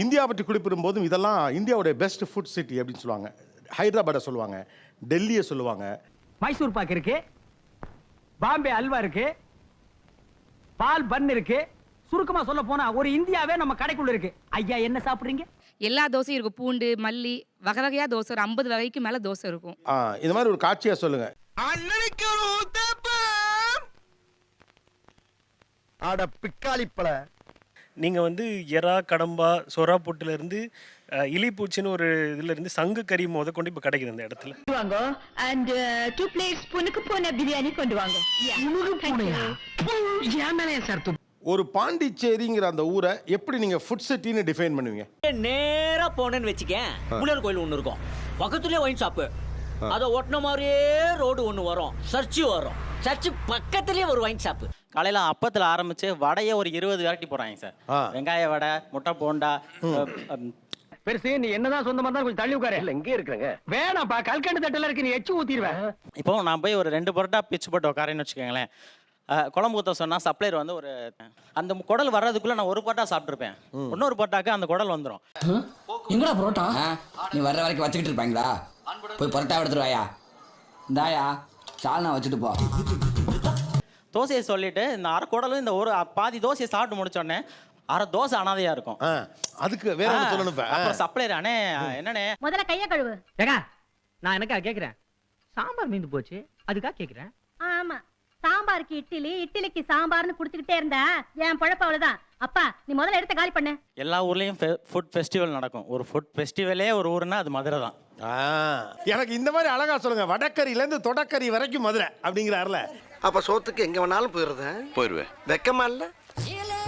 India பற்றி குறிப்பிடும் போதும் இதெல்லாம் இந்தியாவுடைய பெஸ்ட் ஃபுட் சிட்டி அப்படின்னு சொல்லுவாங்க. ஹைதராபாத்தை சொல்லுவாங்க, டெல்லியை சொல்லுவாங்க, மைசூர் பாக்கு இருக்கு, பாம்பே அல்வா இருக்கு, பால் பன் இருக்கு. சுருக்கமா சொல்ல போனா ஒரு இந்தியாவே நம்ம கடைக்குள்ள இருக்கு. ஐயா என்ன சாப்பிடுறீங்க? எல்லா தோசையும் இருக்கும். பூண்டு, மல்லி, வகை வகையா தோசை, ஒரு 50 வகைக்கு மேல தோசை இருக்கும். இந்த மாதிரி ஒரு காட்சியா சொல்லுங்க. அட பிக்காளிப்பல. நீங்கள் வந்து எறா, கடம்பா, சொராப்புட்டுல இருந்து இலிப்பூச்சின்னு ஒரு இதுல இருந்து சங்கு கறி முத கொண்டு இப்போ கிடைக்குது இந்த இடத்துல. வாங்க and 2 plates புனுக்கு போன பிரியாணி கொண்டு வாங்க. ஒரு பாண்டிச்சேரிங்கிற அந்த ஊரை எப்படி நீங்க ஃபுட் சிட்டின்னு டிஃபைன் பண்ணுவீங்க? நேரா போனேன்னு வச்சுக்கேன், புலர் கோயில் ஒன்று இருக்கும், பக்கத்துலேயே ஒயின் ஷாப்பு, அதை ஒட்டின மாதிரியே ரோடு ஒன்று வரும், சர்ச்சு வரும், சர்ச்சு பக்கத்துலேயே ஒரு ஒயின் ஷாப்பு. காலையில் அப்பத்தில் ஆரம்பிச்சு வடையே ஒரு 20 வெரைட்டி போடுறாங்க சார். வெங்காய வடை, முட்டை போண்டா. பெருசு நீ என்னதான் சொந்தமா இருந்தாலும் கொஞ்சம் தள்ளி உட்காரு. இல்ல இங்கே இருக்கிறேங்க. வேணாம்ப்பா, கல்கண்டு தட்டல இருக்கு, நீ எச்சு ஊத்திடுவேன். இப்போ நான் போய் ஒரு 2 பரோட்டா பிச்சு போட்டு உட்காரேன்னு வச்சுக்கோங்களேன். குழம்பு ஊற்ற சொன்னால் சப்ளையர் வந்து ஒரு அந்த குடல் வர்றதுக்குள்ளே நான் ஒரு பரோட்டா சாப்பிட்ருப்பேன். இன்னொரு பரோட்டாக்கு அந்த குடல் வந்துடும். எங்கடா பரோட்டா? நீ வர்ற வரைக்கும் வச்சுக்கிட்டு இருப்பாங்களா? போய் பரோட்டா எடுத்துருவாயா? இந்தாயா சால்னா வச்சுட்டு போ. தோசையை சொல்லிட்டு இந்த அரை குடலும் இந்த ஒரு பாதி தோசையை சாப்பிட்டு முடிச்சோடனே அரை தோசை அனாதையா இருக்கும். அதுக்கு வேற என்ன சொல்லணும்? சப்ளையர் அண்ணே என்னண்ணே முதல்ல கைய கழுவு. ஏகா நான் எனக்கா கேக்குறேன், சாம்பார் மீந்து போச்சு அதுக்கா கேக்குறேன். ஆமா, சாம்பாருக்கு இட்லி, இட்லிக்கு சாம்பார்னு குடுத்துக்கிட்டே இருந்தா என் பழப்ப அவ்வளவுதான். அப்பா நீ முதல்ல எடுத்து காலி பண்ணு. எல்லா ஊர்லயும் ஃபுட் ஃபெஸ்டிவல் நடக்கும். ஒரு ஃபுட் ஃபெஸ்டிவலே ஒரு ஊர்னா அது மதுரை தான். எனக்கு இந்த மாதிரி அழகா சொல்லுங்க. வடக்கரியில இருந்து தொடக்கரி வரைக்கும் மதுரை அப்படிங்கிறாருல. அப்ப சோத்துக்கு எங்க வேணாலும் போயிருவேன். வெக்கமா இல்ல?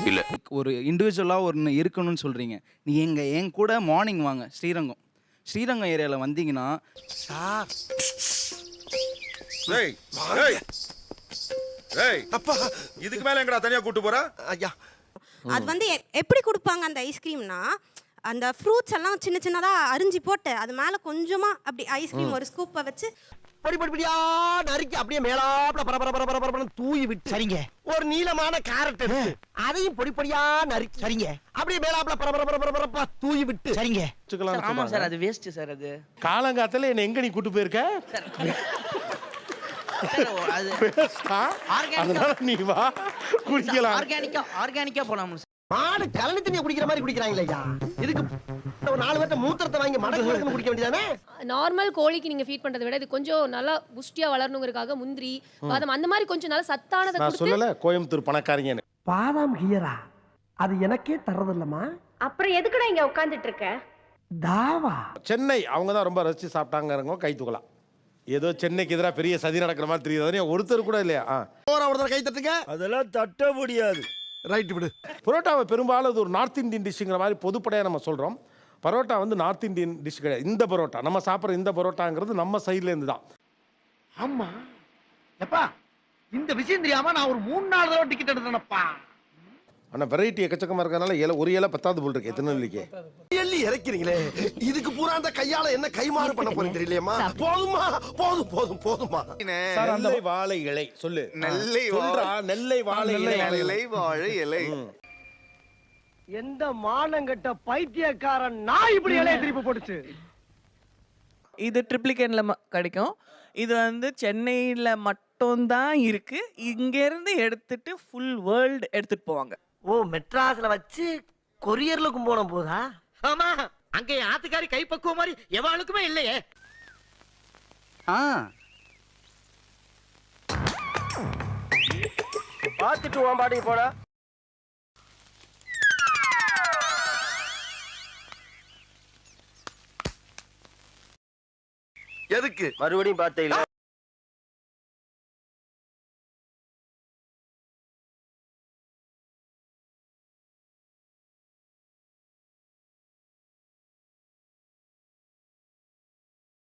இல்ல, ஒரு இண்டிவிஜுவலா ஒன்று இருக்கணும்னு சொல்றீங்க. நீ என் கூட மார்னிங் வாங்க ஸ்ரீரங்கம் ஏரியாவில் வந்தீங்கன்னா அப்பா இதுக்கு மேல எங்கடா தனியா கூட்டு போற? ஐயா அது வந்து எப்படி கொடுப்பாங்க அந்த ஐஸ்கிரீம்னா, அந்த ஃப்ரூட்ஸ் எல்லாம் சின்ன சின்னதாக அரிஞ்சு போட்டு அது மேலே கொஞ்சமாக அப்படி ஐஸ்கிரீம் ஒரு ஸ்கூப்பை வச்சு படிப்படியா நறுக்கி அப்படியே மேலாப்ல பரபர தூவி விட்டு சரிங்க. ஒரு நீளமான கேரட் எடுத்து அதையும் பொடிப்படியா நறுக்கி சரிங்க. அப்படியே மேலாப்ல பரபர தூவி விட்டு சரிங்க. ஆமா சார், அது வேஸ்ட் சார். அது காலங்காத்துல என்ன எங்க நீ கூட்டு போயிருக்க? நீ வா குடிக்கலாம். ஆர்கானிக்கா போலாம். மாடு கலனி தண்ணியை குடிக்கிற மாதிரி குடிக்கிறாங்களே ஐயா. இதுக்கு ஒரு 4 பேர்ட்ட மூத்திரத்தை வாங்கி மடக்கு குடிக்க வேண்டியதானே? நார்மல் கோழிக்கு நீங்க ஃபீட் பண்றதை விட இது கொஞ்சம் நல்லா புஷ்டியா வளரணுங்கிறதுக்காக முந்திரி, பாதாம் அந்த மாதிரி கொஞ்சம் நல்லா சத்தானதை நான் கொடுத்து. சொல்லல கோயம்புத்தூர் பணக்காரங்க. பாதாம் ஹியரா அது எனக்கே தரது இல்லம்மா. அப்புறம் எதுக்குடா இங்க உட்கார்ந்துட்டு இருக்க? தாவா சென்னை அவங்க தான் ரொம்ப ரசிச்சு சாப்பிட்டாங்க. கை தூக்கலாம். ஏதோ சென்னைக்கு எதிராக பெரிய சதி நடக்கிற மாதிரி தெரியுது. ஒருத்தர் கூட இல்லையா? ஒருத்தர் கை தட்டுங்க. அதெல்லாம் தட்ட முடியாது. ரைட் விடு. பரோட்டாவை பெரும்பாலும் அது ஒரு நார்த் இந்தியன் டிஷ்ங்கிற மாதிரி பொதுப்படையாக நம்ம சொல்கிறோம். பரோட்டா வந்து நார்த் இந்தியன் டிஷ் கிடையாது. இந்த பரோட்டா நம்ம சாப்பிட்ற இந்த பரோட்டாங்கிறது நம்ம சைட்லேருந்து தான். ஆமா எப்பா இந்த விஷயம் தெரியாம நான் ஒரு 3-4 தடவை டிக்கெட் எடுத்தேனப்பா. ஆனால் வெரைட்டி எக்கச்சக்கமாக இருக்கிறதுனால ஒரு இலை 10வது போல் இருக்கு. திருநெல்வேலிக்கு எள்ளி இறக்கிறீங்களே, இதுக்கு அந்த கையால என்ன கைமாறு பண்ண போறேன் தெரியலையேம்மா. போதுமா போதுமா. நெல்லை வாழை இலை சொல்லு. நெல்லை வாழை இலை. எந்த மானங்கட்ட பைத்தியக்காரன் நான் இப்படி இலைய திருப்பி போட்டுச்சு? இது ட்ரிப்ளிகேன்ல கிடைக்கும். இது வந்து சென்னையில மட்டும்தான் இருக்கு. இங்க இருந்து எடுத்துட்டு ஃபுல் வேர்ல்ட் எடுத்துட்டு போவாங்க. ஓ மெட்ராஸ்ல வச்சு கொரியர்ல கும்போணம் போதா? ஆமா, அங்க ஆத்துக்காரி கைப்பக்குவ மாதிரி எவாளுக்குமே இல்லையே. பாத்துட்டு வாம்பாடி போட. எதுக்கு மறுபடியும் பார்த்தீங்களா?